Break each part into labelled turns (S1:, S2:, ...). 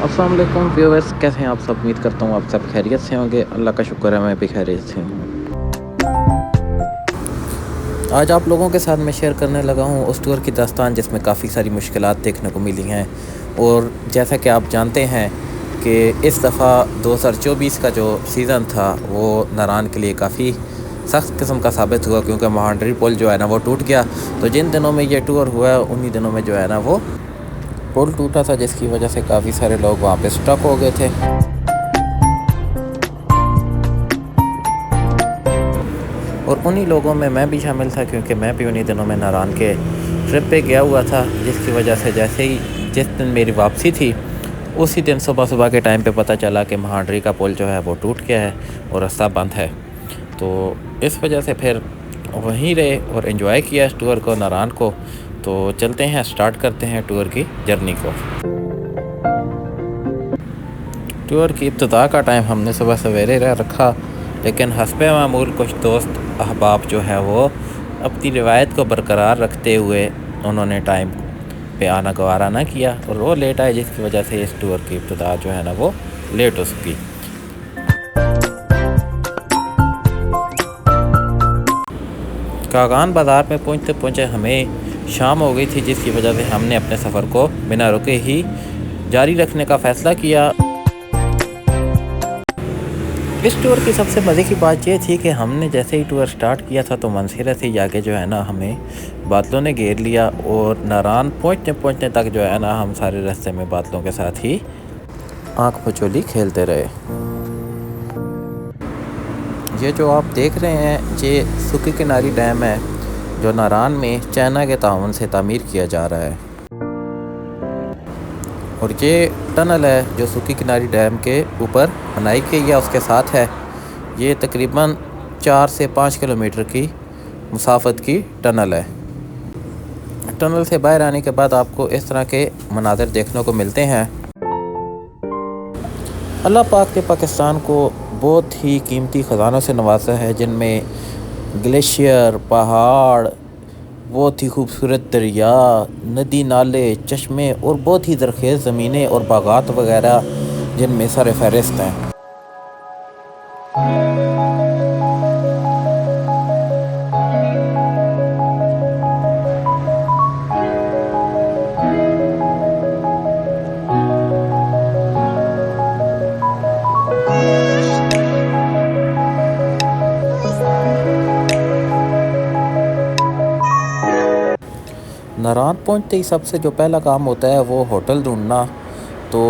S1: अस्सलाम वालेकुम व्यूअर्स, कैसे हैं आप सब। उम्मीद करता हूँ आप सब खैरियत से होंगे। अल्लाह का शुक्र है मैं भी खैरियत से हूँ। आज आप लोगों के साथ मैं शेयर करने लगा हूँ उस टूर की दास्तान जिसमें काफ़ी सारी मुश्किलात देखने को मिली हैं। और जैसा कि आप जानते हैं कि इस दफ़ा 2024 का जो सीज़न था वो नारान के लिए काफ़ी सख्त किस्म का साबित हुआ, क्योंकि महांडरी पुल जो है ना वो टूट गया। तो जिन दिनों में ये टूर हुआ उन्हीं दिनों में जो है ना वो पुल टूटा था, जिसकी वजह से काफ़ी सारे लोग वहाँ पे स्टक हो गए थे। और उन्हीं लोगों में मैं भी शामिल था, क्योंकि मैं भी उन्हीं दिनों में नारान के ट्रिप पे गया हुआ था, जिसकी वजह से जैसे ही जिस दिन मेरी वापसी थी उसी दिन सुबह के टाइम पे पता चला कि महांडरी का पुल जो है वो टूट गया है और रास्ता बंद है। तो इस वजह से फिर वहीं रहे और एंजॉय किया इस टूर को, नारान को। तो चलते हैं, स्टार्ट करते हैं टूर की जर्नी को। टूर की इब्तिदा का टाइम हमने सुबह सवेरे रखा, लेकिन हस्बे मामूल कुछ दोस्त अहबाब जो है वो अपनी रिवायत को बरकरार रखते हुए उन्होंने टाइम पे आना गवारा ना किया और वो लेट आए, जिसकी वजह से इस टूर की इब्तिदा जो है ना वो लेट हो सकी। कागान बाज़ार में पहुँचते पहुँचे हमें शाम हो गई थी, जिसकी वजह से हमने अपने सफ़र को बिना रुके ही जारी रखने का फ़ैसला किया। इस टूर की सबसे मज़े की बात यह थी कि हमने जैसे ही टूर स्टार्ट किया था तो मंसूरा से आगे जो है ना हमें बादलों ने घेर लिया, और नारान पहुँचने तक जो है ना हम सारे रास्ते में बादलों के साथ ही आँख मचोली खेलते रहे। ये जो आप देख रहे हैं ये सुकी किनारी डैम है, जो नारान में चाइना के ताउन से तामीर किया जा रहा है। और ये टनल है जो सुकी किनारी डैम के ऊपर बनाई गई है, उसके साथ है। ये तकरीबन 4 से 5 किलोमीटर की मुसाफत की टनल है। टनल से बाहर आने के बाद आपको इस तरह के मनाज़र देखने को मिलते हैं। अल्लाह पाक ने पाकिस्तान को बहुत ही कीमती ख़जानों से नवाजा है, जिनमें ग्लेशियर, पहाड़, बहुत ही खूबसूरत दरिया, नदी नाले, चश्मे और बहुत ही ज़रख़ेज़ ज़मीनें और बागात वगैरह जिनमें सर फ़हरिस्त हैं। नारान पहुंचते ही सबसे जो पहला काम होता है वो होटल ढूंढना। तो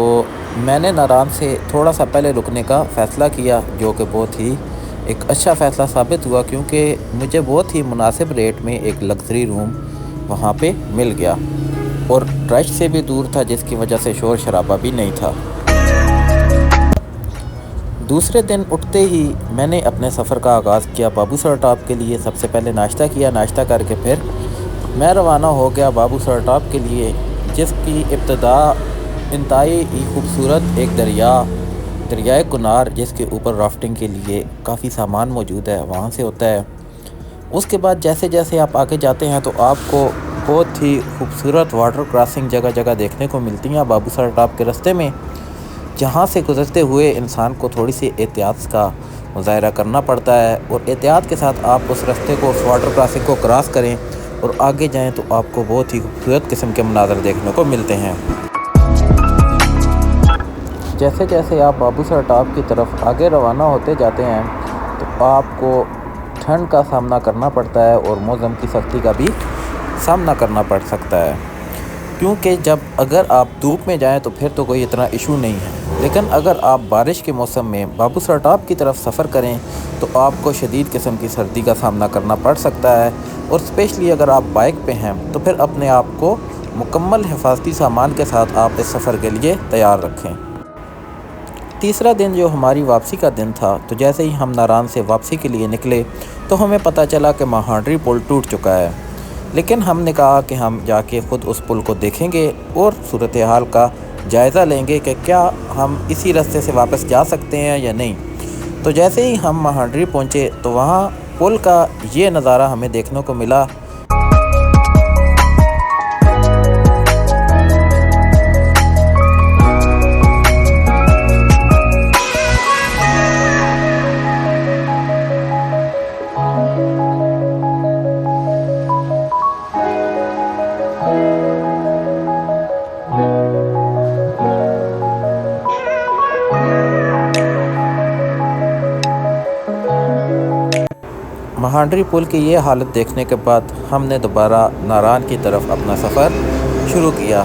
S1: मैंने नारान से थोड़ा सा पहले रुकने का फ़ैसला किया, जो कि बहुत ही एक अच्छा फ़ैसला साबित हुआ, क्योंकि मुझे बहुत ही मुनासिब रेट में एक लग्ज़री रूम वहाँ पे मिल गया और रश से भी दूर था, जिसकी वजह से शोर शराबा भी नहीं था। दूसरे दिन उठते ही मैंने अपने सफ़र का आगाज़ किया बाबू सर टॉप के लिए। सबसे पहले नाश्ता किया, नाश्ता करके फिर मैं रवाना हो गया बाबू सर टॉप के लिए, जिसकी इब्तिदा इंतहाई ही खूबसूरत एक दरियाए कुनार, जिसके ऊपर राफ्टिंग के लिए काफ़ी सामान मौजूद है, वहाँ से होता है। उसके बाद जैसे जैसे आप आगे जाते हैं तो आपको बहुत ही खूबसूरत वाटर क्रॉसिंग जगह जगह देखने को मिलती हैं बाबू सर टॉप के रास्ते में, जहाँ से गुज़रते हुए इंसान को थोड़ी सी एहतियात का मुज़ाहरा करना पड़ता है, और एहतियात के साथ आप उस रास्ते को, उस वाटर क्रॉसिंग को क्रॉस करें और आगे जाएं तो आपको बहुत ही खूबसूरत किस्म के मनाज़र देखने को मिलते हैं। जैसे जैसे आप बाबू सर टॉप की तरफ आगे रवाना होते जाते हैं तो आपको ठंड का सामना करना पड़ता है और मौसम की सख्ती का भी सामना करना पड़ सकता है, क्योंकि जब अगर आप धूप में जाएं तो फिर तो कोई इतना इशू नहीं है, लेकिन अगर आप बारिश के मौसम में बाबू सर टॉप की तरफ सफ़र करें तो आपको शदीद किस्म की सर्दी का सामना करना पड़ सकता है। और स्पेशली अगर आप बाइक पे हैं तो फिर अपने आप को मुकम्मल हिफाजती सामान के साथ आप इस सफ़र के लिए तैयार रखें। तीसरा दिन जो हमारी वापसी का दिन था, तो जैसे ही हम नारान से वापसी के लिए निकले तो हमें पता चला कि महांडरी पुल टूट चुका है। लेकिन हमने कहा कि हम जाके ख़ुद उस पुल को देखेंगे और सूरत हाल का जायज़ा लेंगे कि क्या हम इसी रास्ते से वापस जा सकते हैं या नहीं। तो जैसे ही हम महांडरी पहुँचे तो वहाँ पुल का ये नज़ारा हमें देखने को मिला। महांडरी पुल की ये हालत देखने के बाद हमने दोबारा नारान की तरफ अपना सफ़र शुरू किया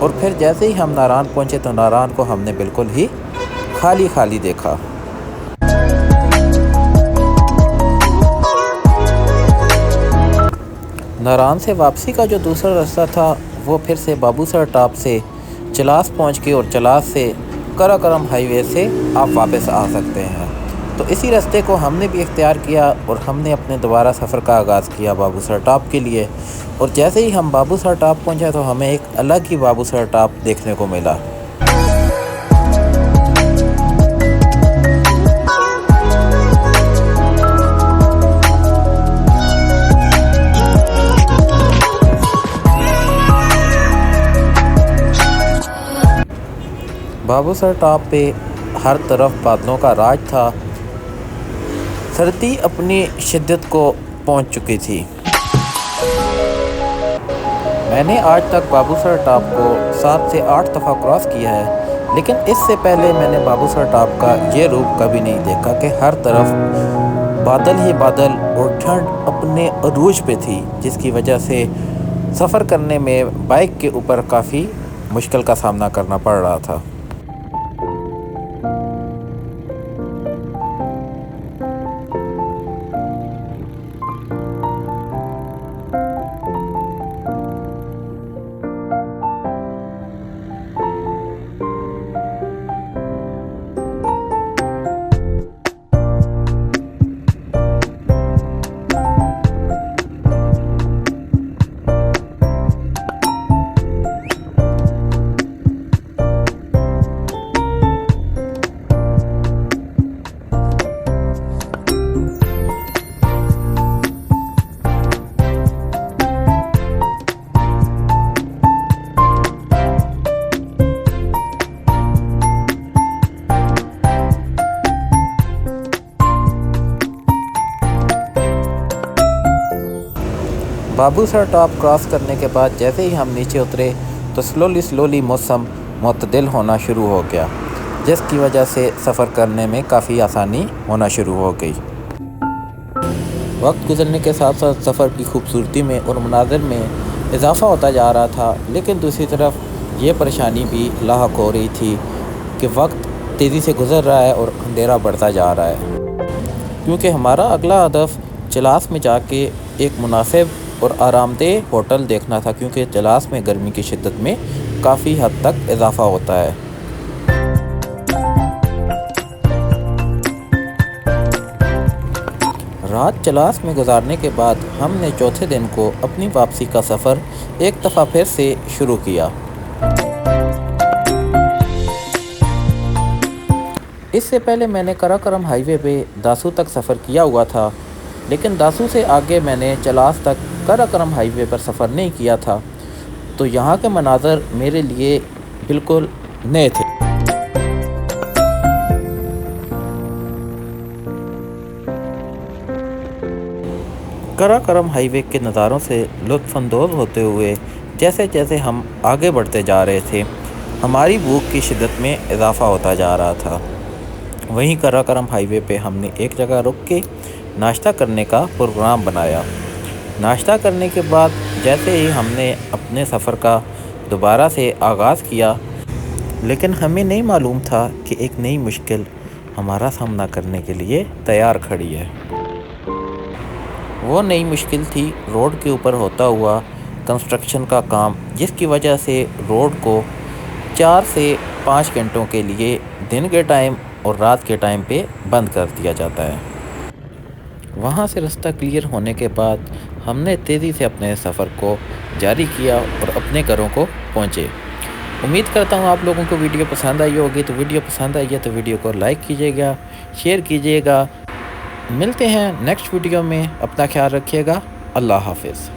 S1: और फिर जैसे ही हम नारान पहुँचे तो नारान को हमने बिल्कुल ही खाली खाली देखा। नारान से वापसी का जो दूसरा रास्ता था वो फिर से बाबूसर टॉप से चलास पहुँच के और चलास से कराकरम हाईवे से आप वापस आ सकते हैं। तो इसी रास्ते को हमने भी इख्तियार किया और हमने अपने दोबारा सफ़र का आगाज़ किया बाबूसर टॉप के लिए। और जैसे ही हम बाबूसर टॉप पहुँचे तो हमें एक अलग ही बाबूसर टॉप देखने को मिला। बाबूसर टॉप पे हर तरफ बादलों का राज था। सर्दी अपनी शिद्दत को पहुंच चुकी थी। मैंने आज तक बाबूसर टॉप को 7 से 8 दफ़ा क्रॉस किया है, लेकिन इससे पहले मैंने बाबूसर टॉप का ये रूप कभी नहीं देखा कि हर तरफ बादल ही बादल और ठंड अपने अरूज पे थी, जिसकी वजह से सफ़र करने में बाइक के ऊपर काफ़ी मुश्किल का सामना करना पड़ रहा था। बाबूसर टॉप क्रॉस करने के बाद जैसे ही हम नीचे उतरे तो स्लोली मौसम मुतदिल होना शुरू हो गया, जिसकी वजह से सफ़र करने में काफ़ी आसानी होना शुरू हो गई। वक्त गुजरने के साथ साथ सफ़र की खूबसूरती में और मनाज़िर में इजाफ़ा होता जा रहा था, लेकिन दूसरी तरफ ये परेशानी भी लाहक हो रही थी कि वक्त तेज़ी से गुज़र रहा है और अंधेरा बढ़ता जा रहा है, क्योंकि हमारा अगला हदफ चलास में जाके एक मुनासिब और आरामदेह होटल देखना था, क्योंकि चलास में गर्मी की शिद्दत में काफ़ी हद तक इजाफ़ा होता है। रात चलास में गुजारने के बाद हमने चौथे दिन को अपनी वापसी का सफ़र एक दफ़ा फिर से शुरू किया। इससे पहले मैंने कराकरम हाईवे पे दासू तक सफ़र किया हुआ था, लेकिन दासू से आगे मैंने चलास तक कराकरम हाईवे पर सफ़र नहीं किया था, तो यहाँ के मनाज़र मेरे लिए बिल्कुल नए थे। कराकरम हाईवे के नज़ारों से लुत्फ़अंदोज़ होते हुए जैसे जैसे हम आगे बढ़ते जा रहे थे, हमारी भूख की शिद्दत में इजाफ़ा होता जा रहा था। वहीं कराकरम हाईवे पे हमने एक जगह रुक के नाश्ता करने का प्रोग्राम बनाया। नाश्ता करने के बाद जैसे ही हमने अपने सफ़र का दोबारा से आगाज़ किया, लेकिन हमें नहीं मालूम था कि एक नई मुश्किल हमारा सामना करने के लिए तैयार खड़ी है। वो नई मुश्किल थी रोड के ऊपर होता हुआ कंस्ट्रक्शन का काम, जिसकी वजह से रोड को 4 से 5 घंटों के लिए दिन के टाइम और रात के टाइम पे बंद कर दिया जाता है। वहाँ से रास्ता क्लियर होने के बाद हमने तेज़ी से अपने सफ़र को जारी किया और अपने घरों को पहुँचे। उम्मीद करता हूँ आप लोगों को वीडियो पसंद आई होगी। तो वीडियो पसंद आई है तो वीडियो को लाइक कीजिएगा, शेयर कीजिएगा। मिलते हैं नेक्स्ट वीडियो में। अपना ख्याल रखिएगा। अल्लाह हाफ़िज़।